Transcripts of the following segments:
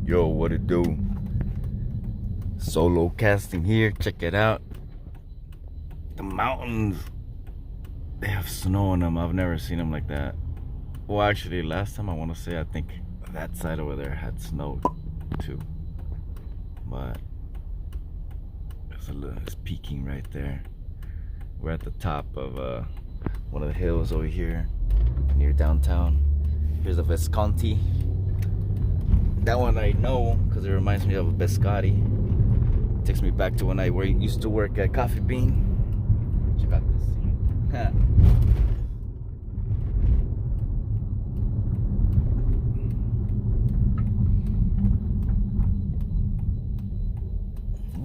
Yo, what it do? Solo casting here. Check it out. The mountains, they have snow on them. I've never seen them like that. Well, actually, last time I want to say, I think that side over there had snow too. But it's peaking right there. We're at the top of one of the hills over here near downtown. Here's a Visconti. That one I know because it reminds me of a biscotti. It takes me back to when I used to work at Coffee Bean. Check out this scene.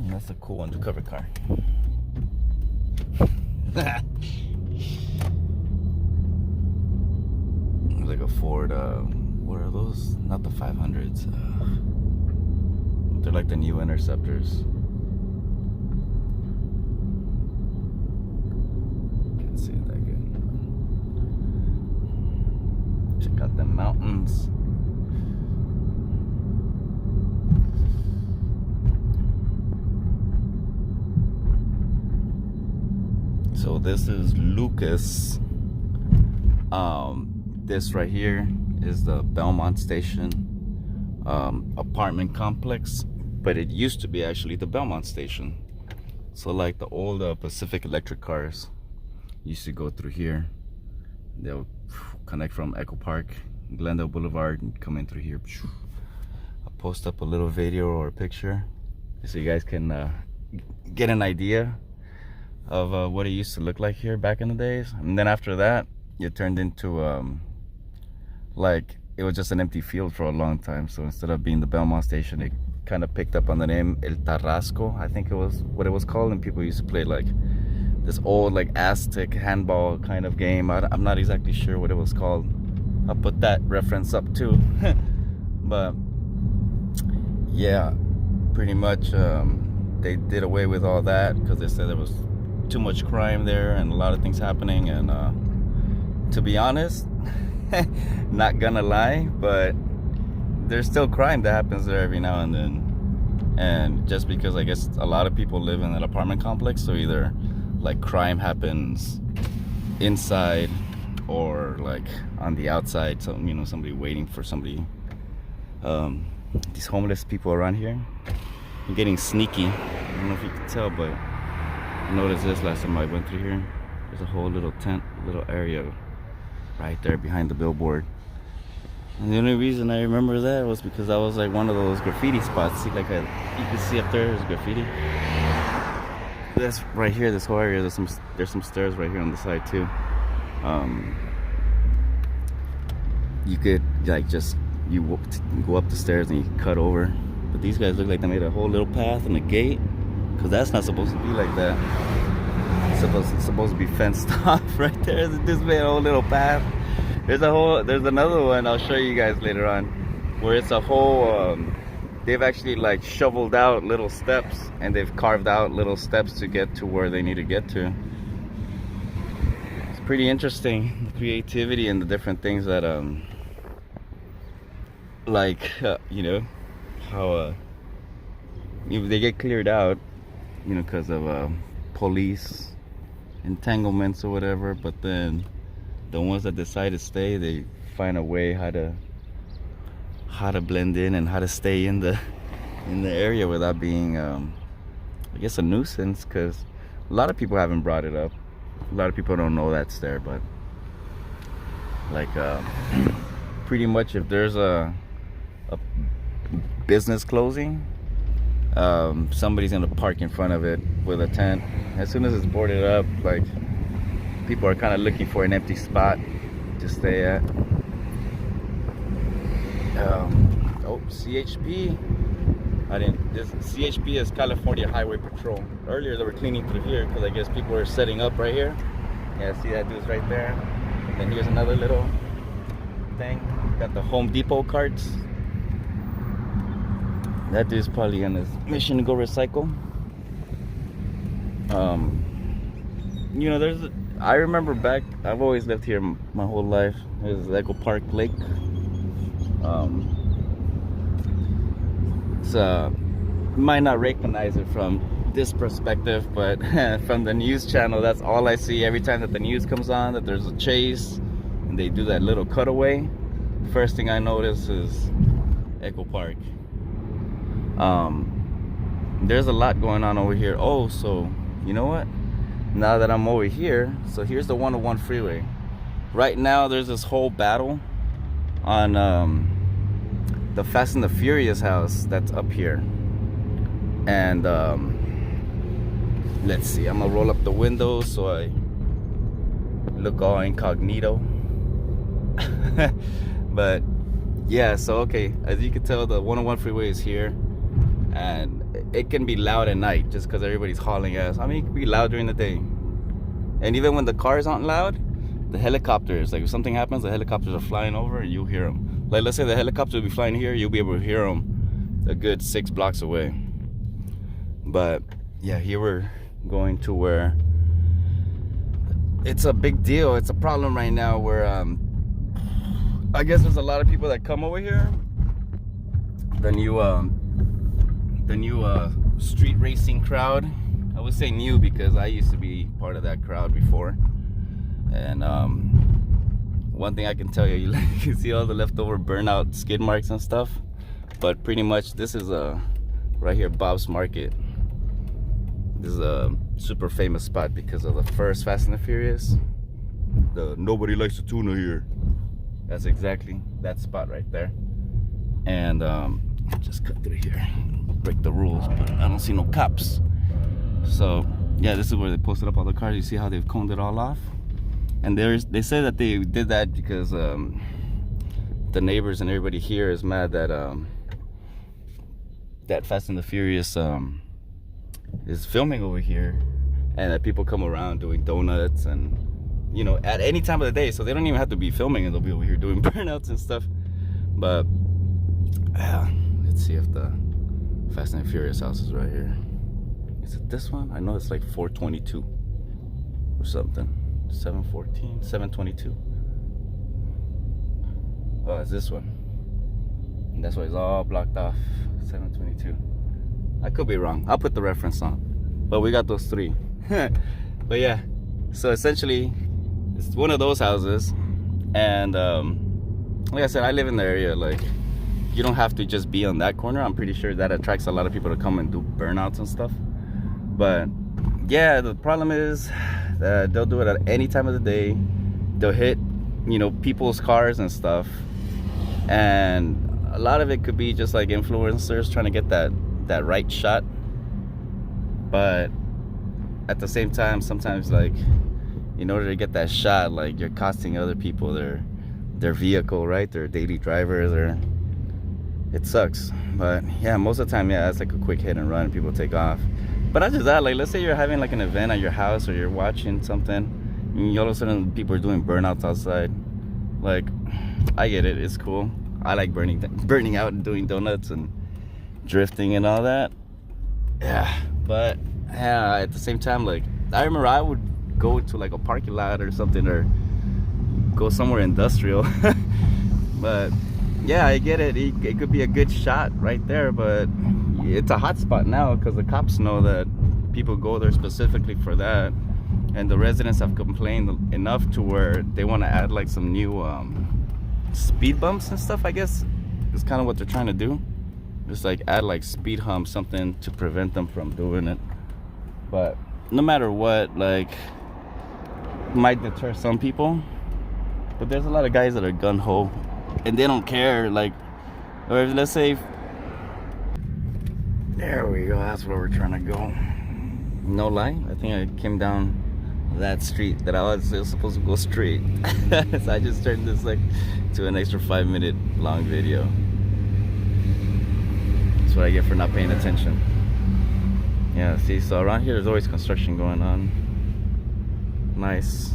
That's a cool undercover car. Like a Ford, what are those? Not the 500s. They're like the new Interceptors. Can't see it that good. Check out the mountains. So this is Lucas. This right here is the Belmont Station apartment complex, but it used to be actually the Belmont Station. So like the old Pacific Electric cars used to go through here. They'll connect from Echo Park, Glendale Boulevard, and come in through here. I'll post up a little video or a picture so you guys can get an idea of what it used to look like here back in the days. And then after that, it turned into like it was just an empty field for a long time. So instead of being the Belmont Station, it kind of picked up on the name El Tarasco, I think it was what it was called, and people used to play like this old like Aztec handball kind of game. I'm not exactly sure what it was called. I'll put that reference up too. But yeah, pretty much they did away with all that because they said there was too much crime there and a lot of things happening. And to be honest, not gonna lie, but there's still crime that happens there every now and then. And just because I guess a lot of people live in an apartment complex, so either like crime happens inside or like on the outside. So you know, somebody waiting for somebody. These homeless people around here are getting sneaky. I don't know if you can tell, but I noticed this last time I went through here. There's a whole little tent, little area right there behind the billboard. And the only reason I remember that was because I was like one of those graffiti spots. See, like you can see up there, there's graffiti. That's right here, this whole area. There's some stairs right here on the side too. You could like you go up the stairs and you cut over. But these guys look like they made a whole little path and a gate, because that's not supposed to be like that. It's supposed to be fenced off right there. They just made a whole little path. There's another one I'll show you guys later on, where it's a whole they've actually like shoveled out little steps, and they've carved out little steps to get to where they need to get to. It's pretty interesting, the creativity and the different things that you know, how they get cleared out, you know, because of police entanglements or whatever. But then the ones that decide to stay, they find a way how to blend in and how to stay in the area without being I guess a nuisance, because a lot of people haven't brought it up. A lot of people don't know that's there. But like pretty much if there's a business closing, somebody's gonna park in front of it with a tent. As soon as it's boarded up, like people are kind of looking for an empty spot to stay at. Oh, CHP. This CHP is California Highway Patrol. Earlier they were cleaning through here because I guess people were setting up right here. Yeah, see that dude's right there. And then here's another little thing. Got the Home Depot carts. That dude's probably on his mission to go recycle. You know, I remember back, I've always lived here my whole life. There's Echo Park Lake. it's you might not recognize it from this perspective, but from the news channel, that's all I see every time that the news comes on, that there's a chase and they do that little cutaway. First thing I notice is Echo Park. There's a lot going on over here. Oh, so you know what, now that I'm over here, so here's the 101 freeway. Right now there's this whole battle on the Fast and the Furious house that's up here. And let's see, I'm gonna roll up the windows so I look all incognito. But yeah, so okay, as you can tell, the 101 freeway is here, and it can be loud at night just because everybody's hauling ass. I mean, it can be loud during the day, and even when the cars aren't loud, the helicopters, like if something happens, the helicopters are flying over and you'll hear them. Like let's say the helicopter will be flying here, you'll be able to hear them a good 6 blocks away. But yeah, here we're going to where it's a big deal. It's a problem right now where I guess there's a lot of people that come over here. The new street racing crowd. I would say new because I used to be part of that crowd before. And one thing I can tell you, you can see all the leftover burnout skid marks and stuff. But pretty much this is right here, Bob's Market. This is a super famous spot because of the first Fast and the Furious. The nobody likes the tuna here. That's exactly that spot right there. And just cut through here, break the rules, but I don't see no cops. So yeah, this is where they posted up all the cars. You see how they've coned it all off? And they say that they did that because the neighbors and everybody here is mad that that Fast and the Furious is filming over here, and that people come around doing donuts and, you know, at any time of the day, so they don't even have to be filming and they'll be over here doing burnouts and stuff. But let's see if the Fast and Furious house is right here. Is it this one? I know it's like 422 or something. 714, 722. Oh, it's this one. And that's why it's all blocked off. 722. I could be wrong. I'll put the reference on. But we got those 3. But yeah, so essentially it's one of those houses. And like I said, I live in the area. Like, you don't have to just be on that corner. I'm pretty sure that attracts a lot of people to come and do burnouts and stuff. But yeah, the problem is that they'll do it at any time of the day. They'll hit, you know, people's cars and stuff. And a lot of it could be just like influencers trying to get that right shot. But at the same time, sometimes, like, in order to get that shot, like, you're costing other people their vehicle, right? Their daily drivers, or it sucks. But yeah, most of the time, yeah, it's like a quick hit and run and people take off. But not just that, like, let's say you're having like an event at your house, or you're watching something and all of a sudden people are doing burnouts outside. Like, I get it, it's cool. I like burning out and doing donuts and drifting and all that. Yeah, but yeah, at the same time, like, I remember I would go to like a parking lot or something, or go somewhere industrial. But yeah, I get it. It could be a good shot right there, but it's a hot spot now because the cops know that people go there specifically for that, and the residents have complained enough to where they want to add like some new speed bumps and stuff. I guess is kind of what they're trying to do. Just like add like speed humps, something to prevent them from doing it. But no matter what, like, might deter some people. But there's a lot of guys that are gun-ho and they don't care. Like, or if, let's say, there we go, that's where we're trying to go. No lie, I think I came down that street that I was supposed to go straight. So I just turned this like to an extra 5-minute long video. That's what I get for not paying attention. Yeah, see, so around here there's always construction going on. Nice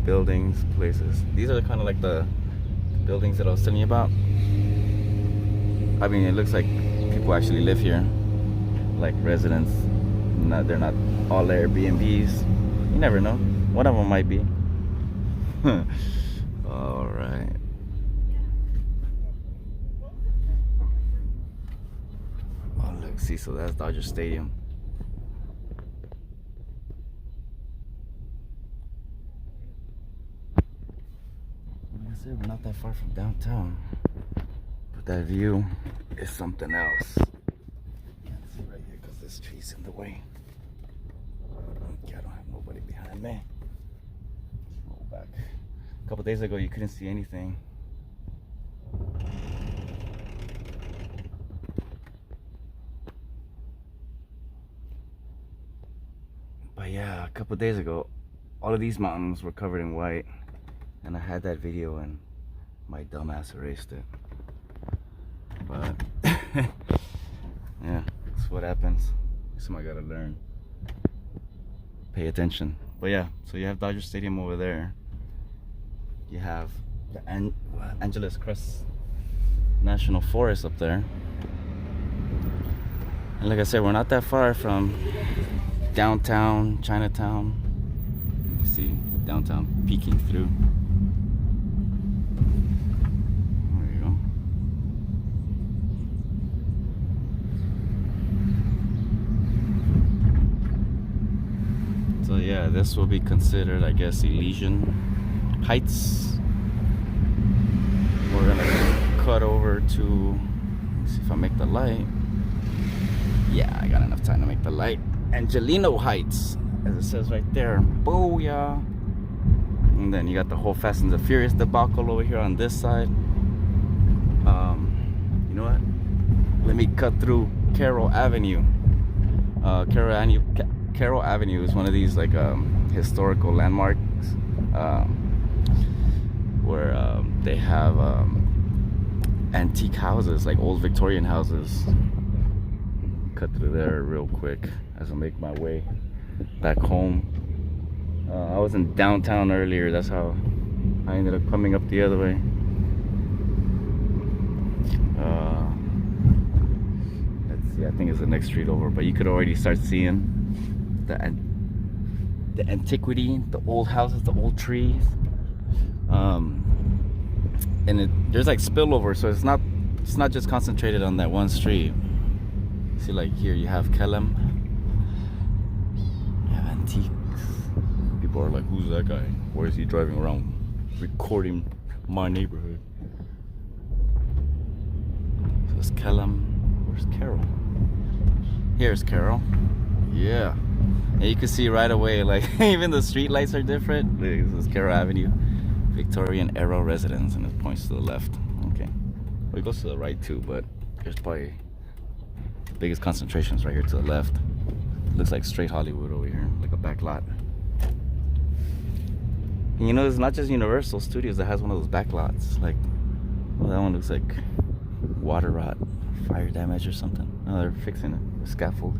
buildings, places. These are kind of like the buildings that I was telling you about. I mean, it looks like people actually live here, like residents. They're not all Airbnbs. You never know. One of them might be. All right. See, so that's Dodger Stadium. Like I said, we're not that far from downtown, but that view is something else. Can't see right here because this tree's in the way. Okay, I don't have nobody behind me. Let's roll back. A couple days ago, you couldn't see anything. But yeah, a couple days ago, all of these mountains were covered in white, and I had that video and my dumbass erased it. But yeah, that's what happens. Somebody gotta learn. Pay attention. But yeah, so you have Dodger Stadium over there. You have the Angeles Crest National Forest up there. And like I said, we're not that far from downtown Chinatown. You see downtown peeking through. There you go. So yeah, this will be considered, I guess, Elysian Heights. We're gonna cut over to, let's see if I make the light. Yeah, I got enough time to make the light. Angeleno Heights, as it says right there. Booyah! And then you got the whole Fast and the Furious debacle over here on this side. You know what? Let me cut through Carroll Avenue. Carroll Avenue is one of these like historical landmarks where they have antique houses, like old Victorian houses. Cut through there real quick as I make my way back home. I was in downtown earlier, that's how I ended up coming up the other way. Let's see, I think it's the next street over, but you could already start seeing the antiquity, the old houses, the old trees. And there's like spillover, so it's not just concentrated on that one street. See, like here you have Kellam, you have antiques. People are like, who's that guy? Where is he driving around recording my neighborhood? So it's Kellam. Where's Carroll? Here's Carroll. Yeah. And you can see right away, like even the street lights are different. This is Carroll Avenue, Victorian era residence, and it points to the left. Okay. Well, it goes to the right too, but there's probably the biggest concentrations right here to the left. Looks like straight Hollywood over here, like a back lot. And you know, it's not just Universal Studios that has one of those back lots. Like, well, that one looks like water rot, fire damage or something. No, they're fixing it, a scaffold.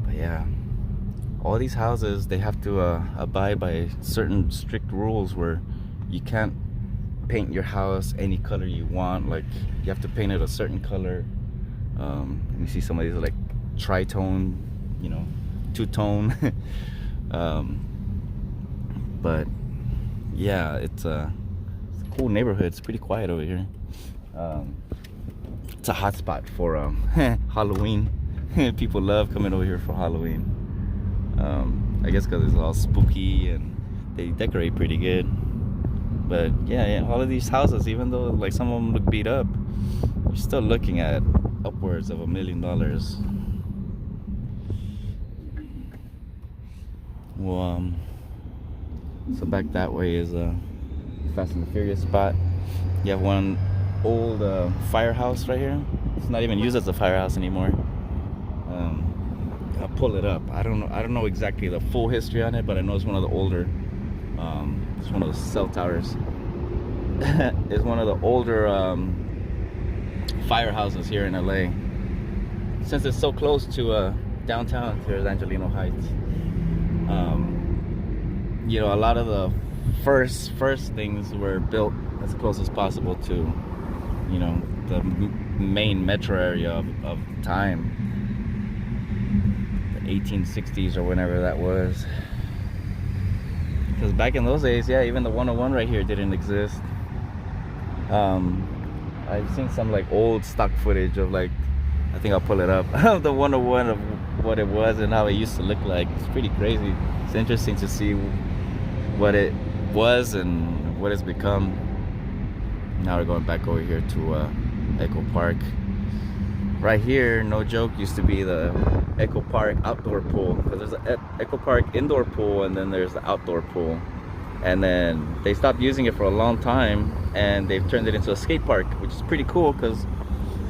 But yeah, all these houses, they have to abide by certain strict rules where you can't paint your house any color you want. Like, you have to paint it a certain color. You see some of these are like tritone, you know, two-tone. But yeah, it's a cool neighborhood. It's pretty quiet over here. It's a hot spot for Halloween. People love coming over here for Halloween. I guess because it's all spooky and they decorate pretty good. But yeah, all of these houses, even though like some of them look beat up, you're still looking at upwards of $1 million. Well, so back that way is a Fast and the Furious spot. You have one old firehouse right here. It's not even used as a firehouse anymore. I'll pull it up. I don't know exactly the full history on it, but I know it's one of the older. It's one of those cell towers. It's one of the older firehouses here in LA. Since it's so close to downtown, here's Angeleno Heights. You know, a lot of the first things were built as close as possible to, you know, the main metro area of time, the 1860s or whenever that was. Because back in those days, yeah, even the 101 right here didn't exist. I've seen some like old stock footage of like I think I'll pull it up. The 101 of what it was and how it used to look like. It's pretty crazy. It's interesting to see what it was and what it's become. Now we're going back over here to Echo Park. Right here, no joke, used to be the Echo Park outdoor pool, because there's an Echo Park indoor pool and then there's the outdoor pool, and then they stopped using it for a long time and they've turned it into a skate park, which is pretty cool because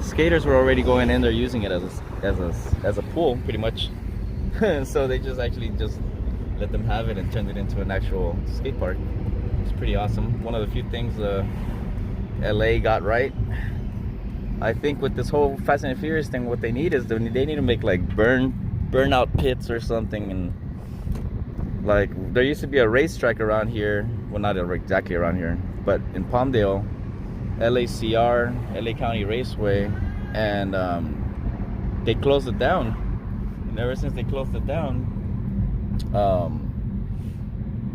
skaters were already going in there using it as a pool pretty much. So they just let them have it and turned it into an actual skate park. It's pretty awesome. One of the few things LA got right. I think with this whole Fast and Furious thing, what they need is they need to make like burnout pits or something. And like there used to be a racetrack around here, well, not exactly around here, but in Palmdale, LACR, LA County Raceway, and they closed it down. And ever since they closed it down,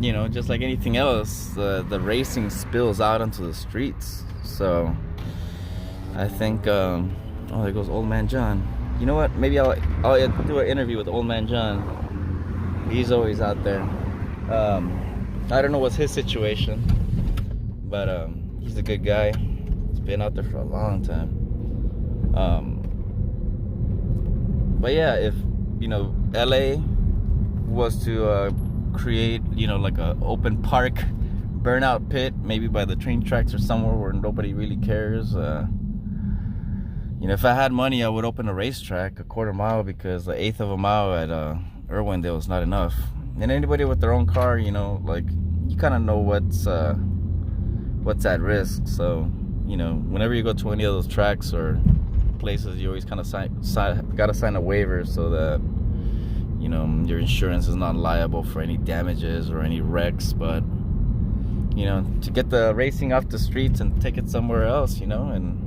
you know, just like anything else, the racing spills out onto the streets. So I think, oh, there goes Old Man John. You know what? Maybe I'll do an interview with Old Man John. He's always out there. I don't know what's his situation, but he's a good guy. He's been out there for a long time. But yeah, if you know, LA was to create, you know, like a open park burnout pit, maybe by the train tracks or somewhere where nobody really cares. You know, if I had money, I would open a racetrack a quarter mile, because the eighth of a mile at Irwindale is not enough. And anybody with their own car, you know, like you kind of know what's at risk. So, you know, whenever you go to any of those tracks or places, you always kind of gotta sign a waiver so that, you know, your insurance is not liable for any damages or any wrecks. But, you know, to get the racing off the streets and take it somewhere else, you know, and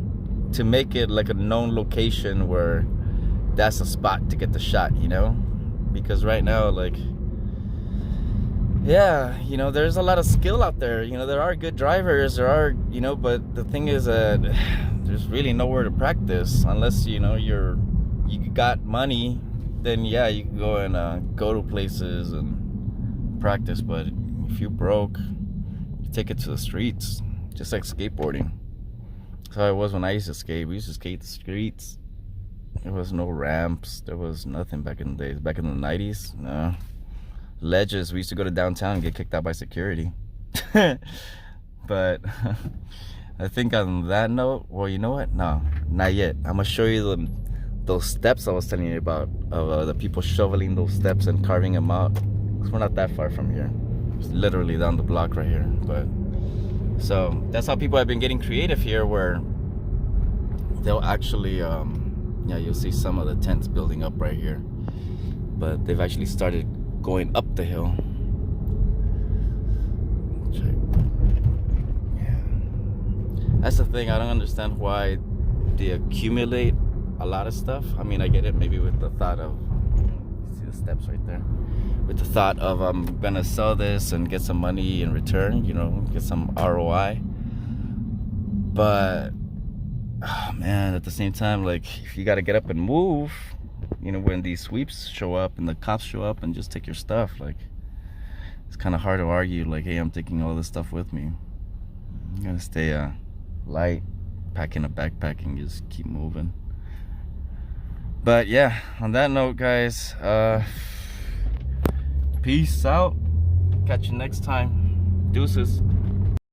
to make it like a known location where that's a spot to get the shot, you know. Because right now, like, yeah, you know, there's a lot of skill out there. You know, there are good drivers, there are, you know, but the thing is that there's really nowhere to practice unless, you know, you got money. Then yeah, you can go and go to places and practice. But if you broke, you take it to the streets, just like skateboarding. That's how it was when I used to skate. We used to skate the streets. There was no ramps. There was nothing back in the days. Back in the 90s, no. Ledges. We used to go to downtown and get kicked out by security. But I think on that note, well, you know what? No, not yet. I'm going to show you those steps I was telling you about, of the people shoveling those steps and carving them out. Because we're not that far from here. It's literally down the block right here. But so that's how people have been getting creative here, where they'll actually, yeah, you'll see some of the tents building up right here. But they've actually started going up the hill. Check. Yeah. That's the thing, I don't understand why they accumulate a lot of stuff. I mean, I get it, maybe with the thought of, see the steps right there, with the thought of I'm gonna sell this and get some money in return, you know, get some ROI. But oh man, at the same time, like, if you gotta get up and move, you know, when these sweeps show up and the cops show up and just take your stuff, like, it's kind of hard to argue, like, hey, I'm taking all this stuff with me. You gotta stay light, pack in a backpack and just keep moving. But yeah, on that note, guys, peace out. Catch you next time. Deuces.